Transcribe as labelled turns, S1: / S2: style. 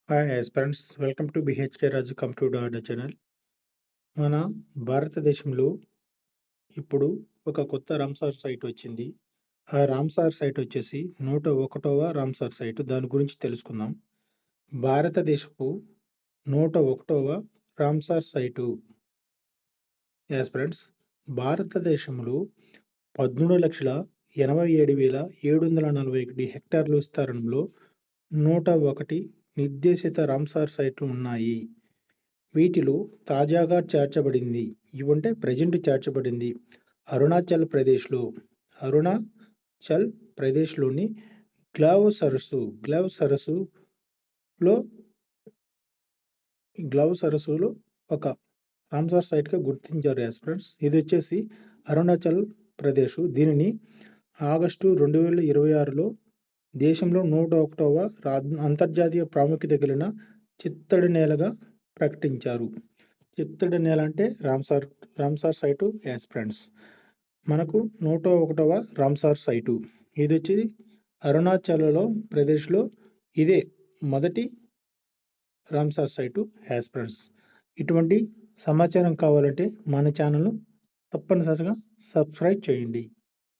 S1: Hi friends, welcome to BHK Raju computer dot channel. మన భారతదేశంలో ఇప్పుడు ఒక కొత్త రామ్సార్ సైట్ వచ్చింది. ఆ రామ్సార్ సైట్ వచ్చేసి 101వ రామ్సార్ సైట్. దాని గురించి తెలుసుకుందాం. భారతదేశపు 101వ రామ్సార్ సైటు. ఫ్రెండ్స్, భారతదేశంలో 13,87,741 హెక్టార్ల విస్తీర్ణంలో 101 నిర్దేశిత రామ్సార్ సైట్లు ఉన్నాయి. వీటిలో తాజాగా చేర్చబడింది అరుణాచల్ ప్రదేశ్లోని గ్లవ్ సరస్సులో ఒక రామ్సార్ సైట్గా గుర్తించారు. ఫ్రెండ్స్, ఇది వచ్చేసి అరుణాచల్ ప్రదేశ్. దీనిని ఆగస్టు 2026లో దేశంలో 101వ అంతర్జాతీయ ప్రాముఖ్యత కలిగిన చిత్తడి నేలగా ప్రకటించారు. చిత్తడి నేల అంటే రామ్సార్ సైటు. ఫ్రెండ్స్, మనకు 101వ రామ్సార్ సైటు ఇది వచ్చి అరుణాచల్ ప్రదేశ్లో ఇదే మొదటి రామ్సార్ సైటు. ఫ్రెండ్స్, ఇటువంటి సమాచారం కావాలంటే మన ఛానల్ను తప్పనిసరిగా సబ్స్క్రైబ్ చేయండి.